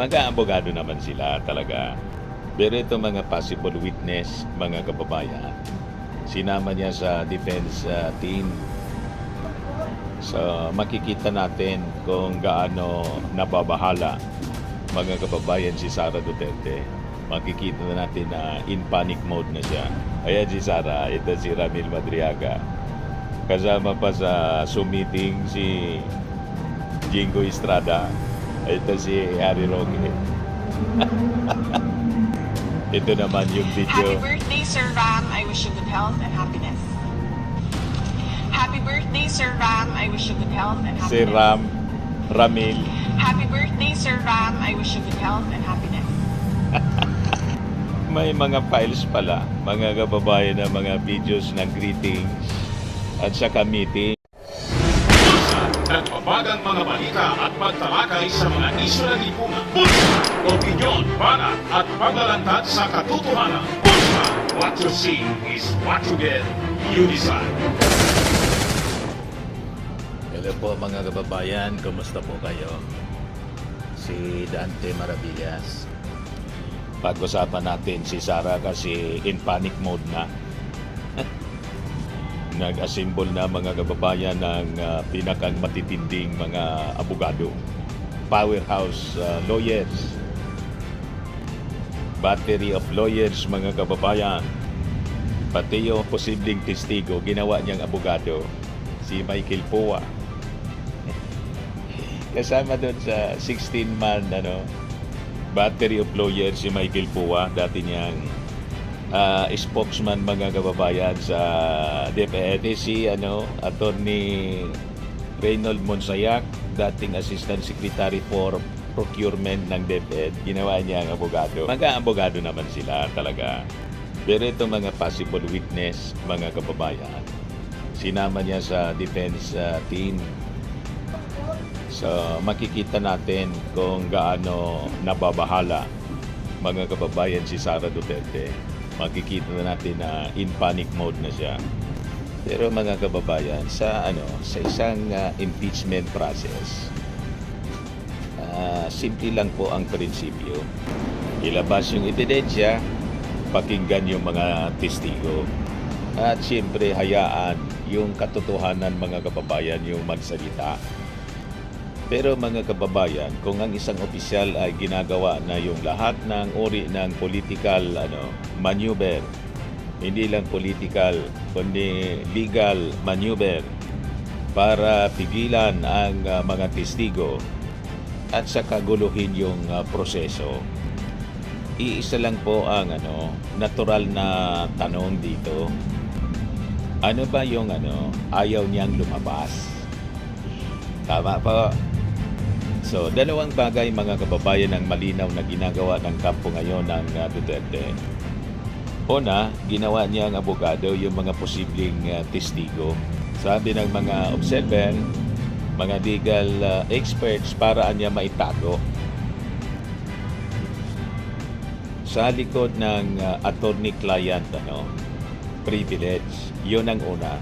Mag-aabogado naman sila talaga. Pero ito mga possible witness, mga kababayan, sinama niya sa defense team. So makikita natin kung gaano nababahala, mga kababayan, si Sara Duterte. Makikita na natin na in panic mode na siya. Ayan si Sara, ito si Ramil Madriaga. Kasama pa sa Zoom meeting si Jingo Estrada. Ito si Harry Roque. Ito naman yung video. Happy birthday, Sir Ram. I wish you good health and happiness. Happy birthday, Sir Ram. I wish you good health and happiness. Si Ramil. Happy birthday, Sir Ram. I wish you good health and happiness. May mga files pala, mga kababayan, na mga videos ng greetings at saka meeting. Nagpapagang mga balita at pagtalakay sa mga isyu ng lipunan. Bulsa! Opinyon, banat at paglalantad sa katotohanan. Bulsa! What you see is what you get. You decide. Hello po mga kababayan, kumusta po kayo? Si Dante Maravillas. Pag-usapan natin si Sara kasi in panic mode na. Nag-assemble na mga kababayan ng pinakang matitinding mga abogado. Powerhouse lawyers. Battery of lawyers mga kababayan. Pati yung posibleng testigo, ginawa niyang abogado, si Michael Poa. Kasama doon sa 16-man battery of lawyers si Michael Poa, dati niyang spokesman mga kababayan sa DepEd. Si Attorney Reynold Monsayak, dating Assistant Secretary for Procurement ng DepEd, ginawa niya ang abogado. Mag-aabogado naman sila talaga. Pero ito mga possible witness, mga kababayan, sinama niya sa defense team. So makikita natin kung gaano nababahala, mga kababayan, si Sara Duterte. Makikita na natin na in panic mode na siya. Pero mga kababayan, sa isang impeachment process, simple lang po ang prinsipyo. Ilabas yung ebidensya, pakinggan yung mga testigo, at siyempre hayaan yung katotohanan, mga kababayan, yung magsalita. Pero mga kababayan, kung ang isang opisyal ay ginagawa na yung lahat ng uri ng political maneuver, hindi lang political, kundi legal maneuver para pigilan ang mga testigo at saka guluhin yung proseso, iisa lang po ang natural na tanong dito. Ano ba yung ayaw niyang lumabas? Tama po. So, dalawang bagay mga kababayan ang malinaw na ginagawa ng kampo ngayon ng Duterte. Una, ginawa niya ang abogado yung mga posibleng testigo. Sabi ng mga observer, mga legal experts, para niya maitago. Sa likod ng attorney-client privilege, yun ang una.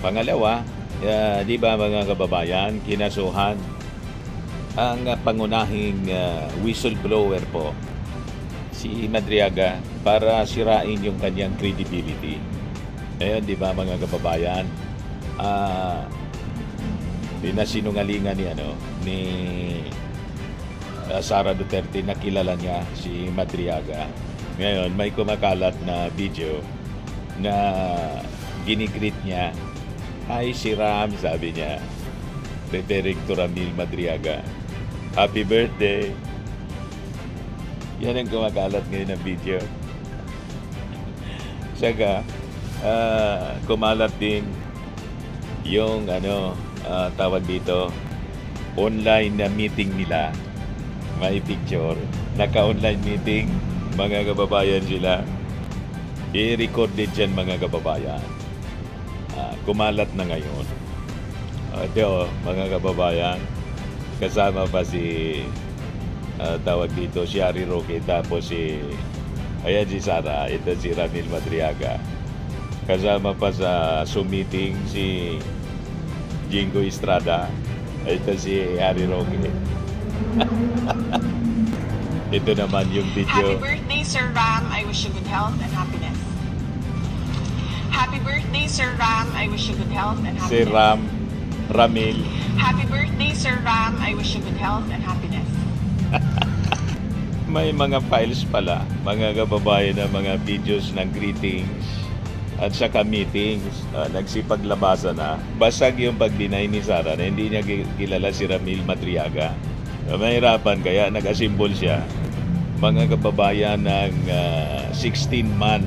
Pangalawa, di ba mga kababayan, kinasuhan ang pangunahing whistleblower po, si Madriaga, para sirain yung kanyang credibility. Ayun, di ba mga kababayan, pinasinungalingan ni Sara Duterte na kilala niya si Madriaga. Ngayon, may kumakalat na video na ginigreet niya. Hi, si Ram, sabi niya, referring to Ramil Madriaga. Happy birthday! Yan ang kumakalat ngayon ng video. Saka, kumalat din yung tawag dito, online na meeting nila. May picture. Naka-online meeting, mga kababayan sila. I-recorded dyan, mga kababayan. Kumalat na ngayon. Ito, mga kababayan, kasama pa si tawag dito, si Harry Roque, tapos ayan si Sara, ito si Ramil Madriaga. Kasama pa sa Zoom meeting si Jingo Estrada, ito si Harry Roque. Ito naman yung Happy video. birthday, Sir Ram. I wish you good health and happiness. Happy birthday, Sir Ram. I wish you good health and Si happiness. Ramil. Happy birthday, Sir Ram. I wish you good health and happiness. May mga files pala, mga kababayan na mga videos ng greetings at saka meetings. Nagsipaglabasan na. Basag yung pag-deny ni Sara na hindi niya kilala si Ramil Madriaga. Mahirapan kaya nag-assemble siya. Mga kababayan ng 16-man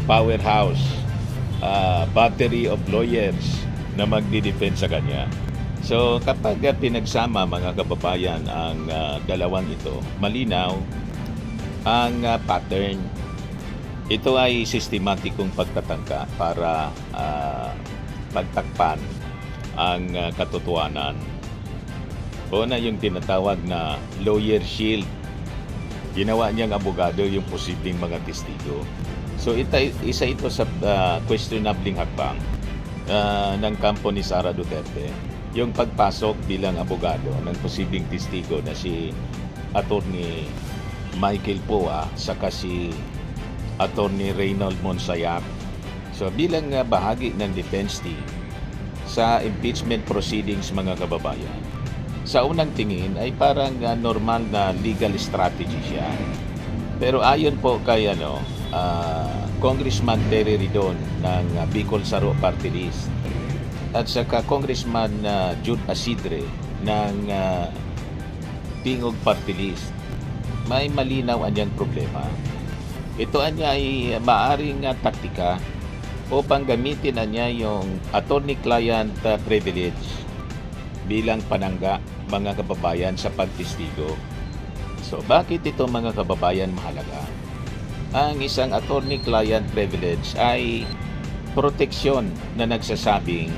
powerhouse, battery of lawyers na magdi-defend sa kanya. So kapag pinagsama mga kababayan ang dalawang ito, malinaw ang pattern. Ito ay sistematikong pagtatangka para pagtakpan ang katotohanan. Una yung tinatawag na lawyer shield. Ginawa niyang abogado yung posibleng mga testigo. So isa ito sa questionabling hakbang ng kampo ni Sara Duterte. Yung pagpasok bilang abogado ng posibleng testigo na si Attorney Michael Poa saka si Attorney Reynold Monsayak. So bilang bahagi ng defense team sa impeachment proceedings mga kababayan, sa unang tingin ay parang normal na legal strategy siya. Pero ayon po kay Congressman Terry Ridon ng Bicol Saro Party List at saka Congressman Jude Asidre ng Tingog Party List, may malinaw anyang problema. Ito anya ay maaring taktika upang gamitin niya yung attorney-client privilege bilang panangga mga kababayan sa pagtestigo. So bakit ito mga kababayan mahalaga? Ang isang attorney-client privilege ay proteksyon na nagsasabing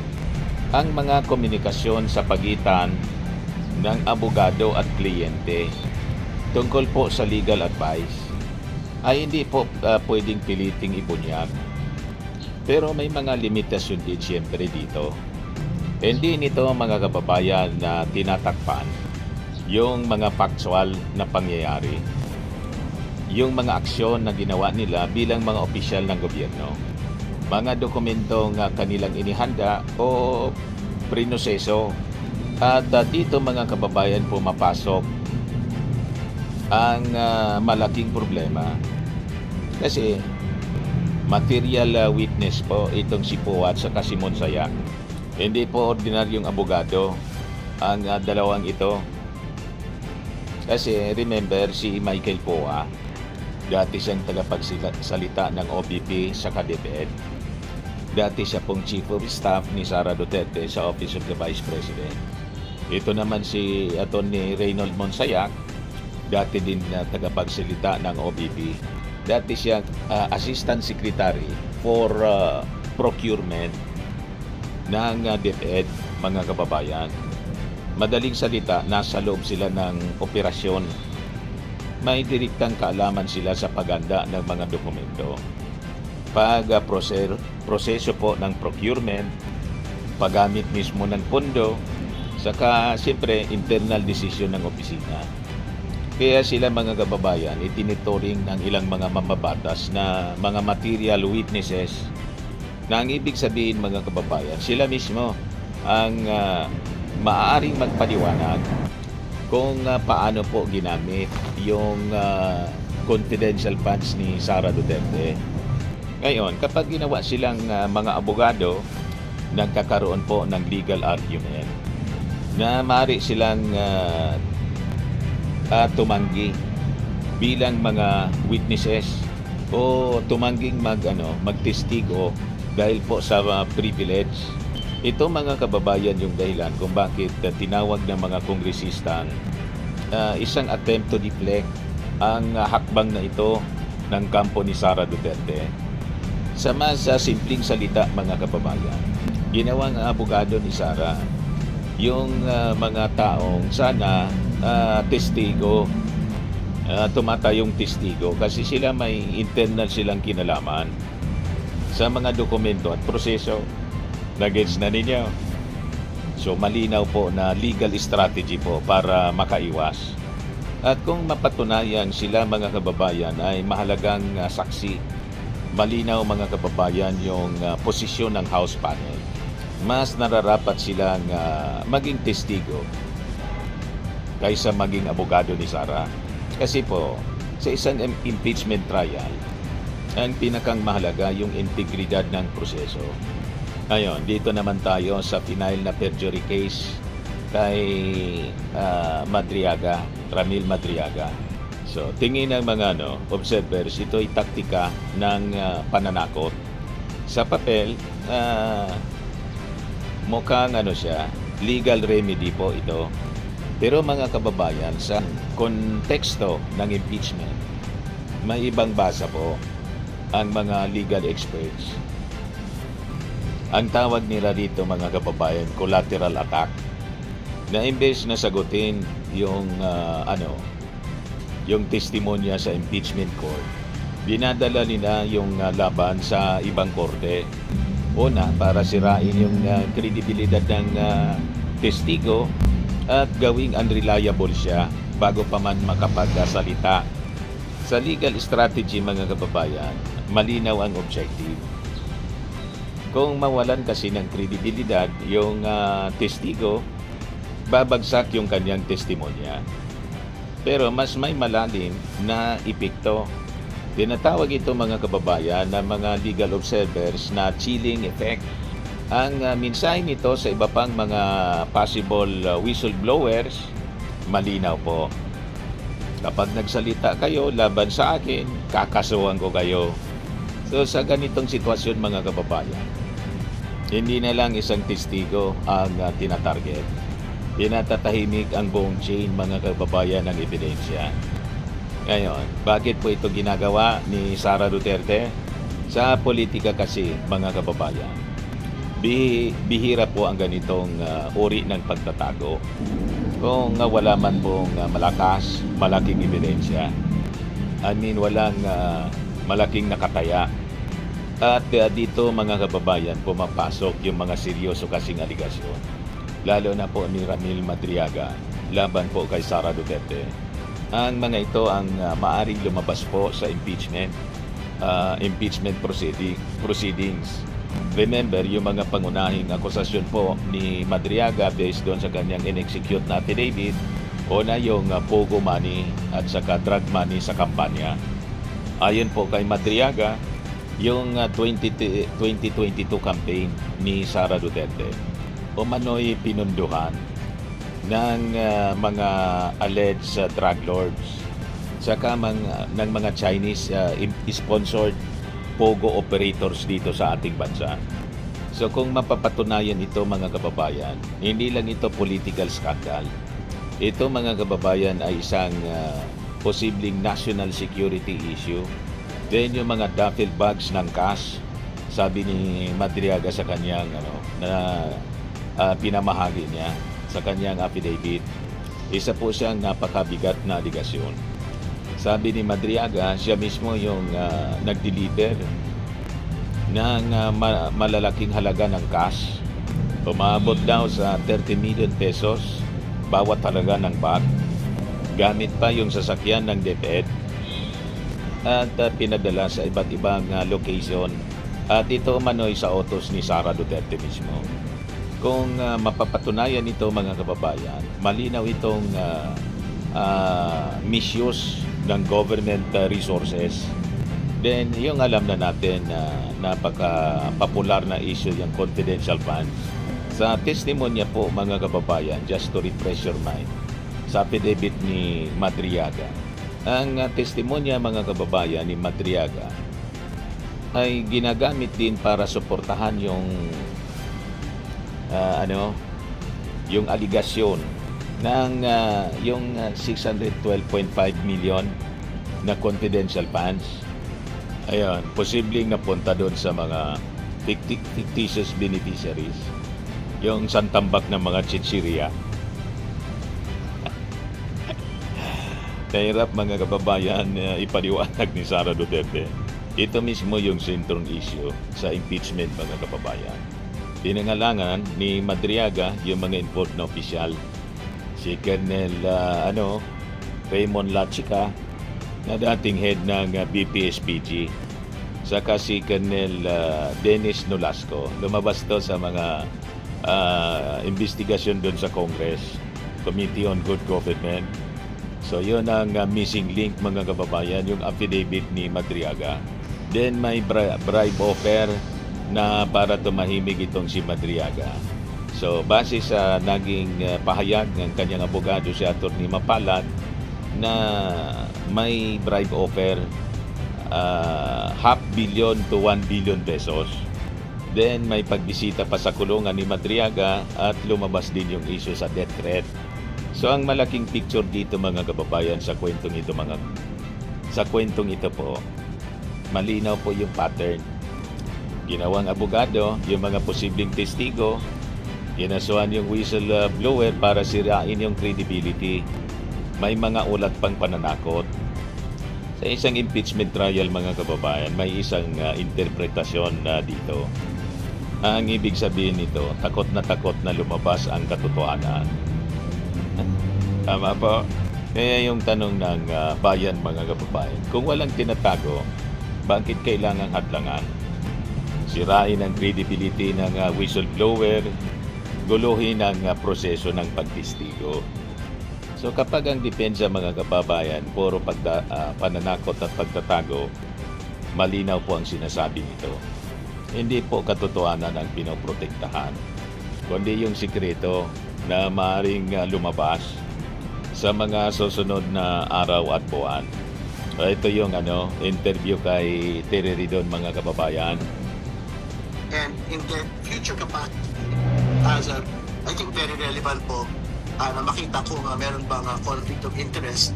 ang mga komunikasyon sa pagitan ng abogado at kliyente tungkol po sa legal advice ay hindi po pwedeng piliting ibunyag. Pero may mga limitasyon din siyempre dito. Hindi nito mga kababayan na tinatakpan yung mga factual na pangyayari, yung mga aksyon na ginawa nila bilang mga opisyal ng gobyerno, mga dokumentong kanilang inihanda o prinoseso. At dito mga kababayan pumapasok ang malaking problema kasi material witness po itong si Poa at saka si Monsayak. Hindi po ordinaryong abogado ang dalawang ito. Kasi remember si Michael Poa, dati siyang tagapagsalita ng OBP sa DepEd. Dati siya pong Chief of Staff ni Sara Duterte sa Office of the Vice President. Ito naman si Attorney Reynold Monsayak, dati din na tagapagsalita ng OBP. Dati siya Assistant Secretary for Procurement ng DepEd, mga kababayan. Madaling salita, nasa loob sila ng operasyon. May direktang kaalaman sila sa paghanda ng mga dokumento. Proseso po ng procurement, paggamit mismo ng pondo, saka siyempre internal decision ng opisina. Kaya sila mga kababayan itinituring ng ilang mga mamabatas na mga material witnesses na ang ibig sabihin mga kababayan, sila mismo ang maaaring magpaliwanag kung paano po ginamit yung confidential funds ni Sara Duterte. Ngayon, kapag ginawa silang mga abogado, nagkakaroon po ng legal argument na maaari silang tumanggi bilang mga witnesses o tumangging magtestigo dahil po sa privilege. Ito mga kababayan yung dahilan kung bakit tinawag ng mga kongresistang isang attempt to deflect ang hakbang na ito ng kampo ni Sara Duterte. Sa mas simpleng salita mga kababayan, ginawang abogado ni Sara yung mga taong sana testigo, tumatayong testigo kasi sila may internal silang kinalaman sa mga dokumento at proseso. Na-gets na ninyo? So malinaw po na legal strategy po para makaiwas. At kung mapatunayan sila mga kababayan ay mahalagang saksi, malinaw mga kababayan yung posisyon ng House panel, mas nararapat silang maging testigo kaysa maging abogado ni Sara. Kasi po, sa isang impeachment trial, ang pinakang mahalaga yung integridad ng proseso. Ngayon, dito naman tayo sa final na perjury case kay Madriaga, Ramil Madriaga. So, tingin ng mga observers, ito ay taktika ng pananakot. Sa papel, mukhang siya, legal remedy po ito. Pero mga kababayan, sa konteksto ng impeachment, may ibang basa po ang mga legal experts. Ang tawag nila dito mga kababayan, collateral attack. Na imbes na sagutin yung yung testimonya sa impeachment court, dinadala nila yung laban sa ibang korte. Una, para sirain yung kredibilidad ng testigo at gawing unreliable siya bago pa man makapagsalita. Sa legal strategy mga kababayan, malinaw ang objective. Kung mawalan kasi ng kredibilidad yung testigo, babagsak yung kanyang testimonya. Pero mas may malalim na epekto. Tinatawag ito mga kababayan ng mga legal observers na chilling effect. Ang mensahe nito sa iba pang mga possible whistleblowers, malinaw po. Kapag nagsalita kayo laban sa akin, kakasuhan ko kayo. So sa ganitong sitwasyon mga kababayan, hindi na lang isang testigo ang tinatarget. Pinatatahimik ang buong chain mga kababayan ng ebidensya. Ngayon, bakit po ito ginagawa ni Sara Duterte? Sa politika kasi mga kababayan, bihira po ang ganitong uri ng pagtatago. Kung wala man pong malaking ebidensya, walang malaking nakataya. At dito mga kababayan, pumapasok yung mga seryoso kasing aligasyon. Lalo na po ni Ramil Madriaga, laban po kay Sara Duterte. Ang mga ito ang maaring lumabas po sa impeachment proceedings. Remember, yung mga pangunahing akusasyon po ni Madriaga based doon sa kanyang in-execute na affidavit, una yung pogo money at saka drug money sa kampanya. Ayon po kay Madriaga, yung 2022 campaign ni Sara Duterte, umano'y pinunduhan ng mga alleged drug lords saka ng mga Chinese sponsored pogo operators dito sa ating bansa. So kung mapapatunayan ito mga kababayan, hindi lang ito political scandal. Ito mga kababayan ay isang posibleng national security issue. Then yung mga duffel bags ng cash, sabi ni Madriaga sa kanyang pinamahagi niya sa kanyang affidavit, isa po siyang napakabigat na aligasyon. Sabi ni Madriaga, siya mismo yung nag-deliver ng malalaking halaga ng cash. Umabot daw sa 30 million pesos bawat halaga ng bag. Gamit pa yung sasakyan ng DepEd at pinadala sa iba't ibang location. At ito manoy sa utos ni Sara Duterte mismo. Kung mapapatunayan ito mga kababayan, malinaw itong misuse ng government resources. Then yung alam na natin na napaka-popular na issue yung confidential funds. Sa testimonya po mga kababayan, just to refresh your mind, sa affidavit ni Madriaga, ang testimonya mga kababayan ni Madriaga ay ginagamit din para suportahan yung yung aligasyon ng yung 612.5 million na confidential funds. Ayun, posibleng napunta doon sa mga fictitious beneficiaries, yung santambak ng mga chichirya. Nahirap mga kababayan ipaliwanag ni Sara Duterte. Ito mismo yung central issue sa impeachment mga kababayan. Pinangalangan ni Madriaga yung mga involved na opisyal. Si Colonel Raymond Lachica, na dating head ng BPSPG, saka si Colonel Dennis Nolasco. Lumabas to sa mga investigasyon doon sa Congress, Committee on Good Government. So yun ang missing link, mga kababayan, yung affidavit ni Madriaga. Then may bribe offer na para tumahimik itong si Madriaga. So base sa naging pahayag ng kanyang abogado, si Atty. Mapalad, na may bribe offer $500 million to 1 billion pesos. Then may pagbisita pa sa kulungan ni Madriaga at lumabas din yung issue sa death threat. So ang malaking picture dito, mga kababayan, sa kwentong ito po, malinaw po yung pattern. Ginawang abogado, yung mga posibleng testigo, ginasuhan yung whistleblower para sirain yung credibility. May mga ulat pang pananakot. Sa isang impeachment trial, mga kababayan, may isang interpretasyon dito. Ang ibig sabihin nito, takot na lumabas ang katotohanan. Tama po? Kaya yung tanong ng bayan, mga kababayan, kung walang tinatago, bakit kailangang hadlangan? Sirain ang credibility ng whistleblower, guluhin ang proseso ng pagtistigo. So kapag ang depensa, mga kababayan, puro pananakot at pagtatago, malinaw po ang sinasabi nito. Hindi po katotohanan ang pinoprotektahan, kundi yung sikreto na maaaring lumabas sa mga susunod na araw at buwan. Ito yung interview kay Terry Ridon, mga kababayan. And in their future capacity, I think very relevant po na makita kung meron bang conflict of interest.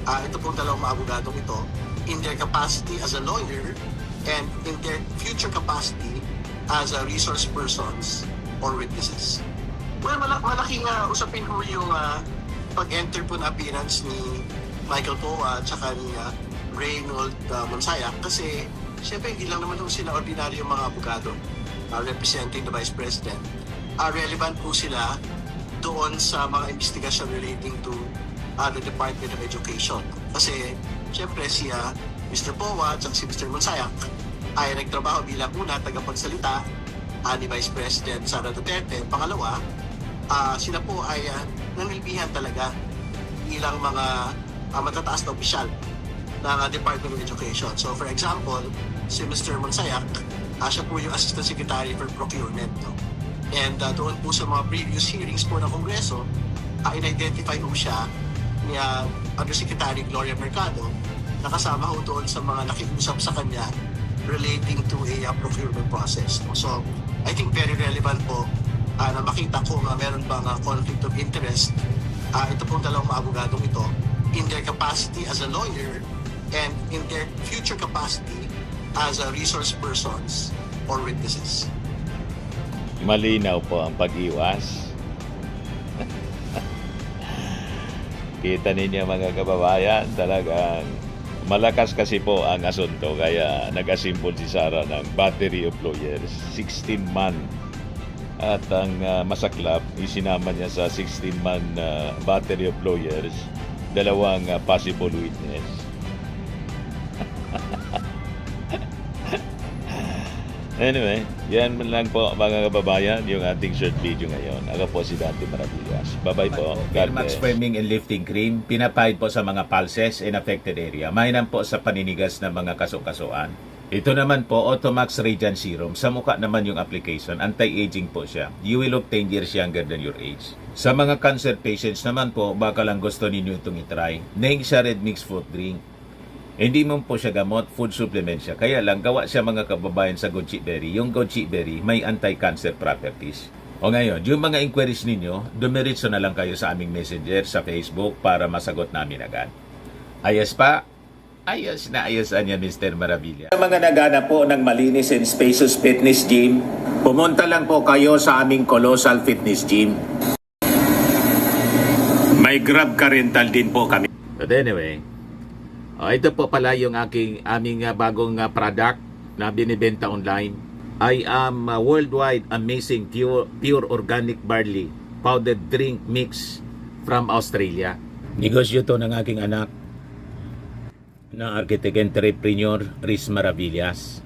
Ito pong dalawang maabogadong ito, in their capacity as a lawyer and in their future capacity as a resource persons or witnesses. Well, malaking usapin po yung pag-enter po na appearance ni Michael Poa at saka ni Reynold Monsayak, kasi siyempre hindi lang naman sila ordinaryong mga abogado representing the Vice President. Relevant po sila doon sa mga investigasyon relating to the Department of Education. Kasi siyempre si Mr. Poa at si Mr. Monsayak ay nagtrabaho bilang una tagapagsalita ni Vice President Sara Duterte. Pangalawa, sila po ay nanilbihan talaga bilang mga matataas na opisyal ng Department of Education. So for example, si Mr. Monsayak, siya po yung Assistant Secretary for Procurement. No? And doon po sa mga previous hearings po ng Kongreso, in-identify po siya ni Undersecretary Gloria Mercado, nakasama ho doon sa mga nakiusap sa kanya relating to a procurement process. No? So I think very relevant po na makita kung meron bang conflict of interest. Ito pong dalawang maabogadong ito, in their capacity as a lawyer and in their future capacity as resource persons or witnesses. Malinaw po ang pag-iwas. Kita ninyo, mga kababayan, talagang malakas kasi po ang asunto, kaya nag-assemble si Sara ng battery of lawyers, 16-man. At ang masaklap, isinama niya sa 16-man battery of lawyers, dalawang possible witness. Anyway, yan lang po, mga kababayan, yung ating short video ngayon. Ako po si Dante Maravillas. Bye-bye po. God bless. Swimming and lifting cream, pinapahid po sa mga pulses in affected area. Mainam po sa paninigas ng mga kaso-kasuan. Ito naman po, Automax Radiant Serum. Sa mukha naman yung application, anti-aging po siya. You will look 10 years younger than your age. Sa mga cancer patients naman po, baka lang gusto ninyo itong itry. Neng siya red mix fruit drink. Hindi mo po siya gamot, food supplement siya. Kaya lang, gawa siya, mga kababayan, sa goji berry. Yung goji berry may anti-cancer properties. O ngayon, yung mga inquiries ninyo, dumiritso na lang kayo sa aming messenger sa Facebook para masagot namin agad. Ayos pa? Ayos na ayos niya, Mr. Maravilla. Sa mga nagana po ng malinis and spacious fitness gym, pumunta lang po kayo sa aming Colossal Fitness Gym. May Grab car rental din po kami. But anyway, ito po pala yung aming bagong product na binibenta online. I am worldwide amazing pure organic barley powdered drink mix from Australia. Negosyo to ng aking anak na architect entrepreneur Riz Maravillas.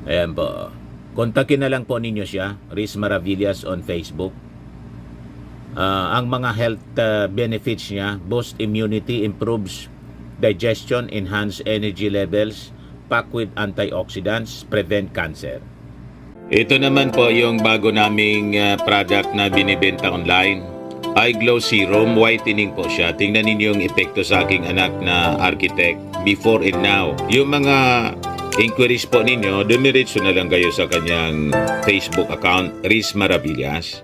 Ayan po. Kontakin na lang po ninyo siya, Riz Maravillas on Facebook. Ang mga health benefits niya: boost immunity, improves digestion, enhance energy levels, packed with antioxidants, prevent cancer. Ito naman po yung bago naming product na binibenta online. Eye Glow Serum, whitening po siya. Tingnan ninyo yung epekto sa aking anak na architect before and now. Yung mga inquiries po ninyo, dumiretso na lang kayo sa kanyang Facebook account, Riz Maravillas.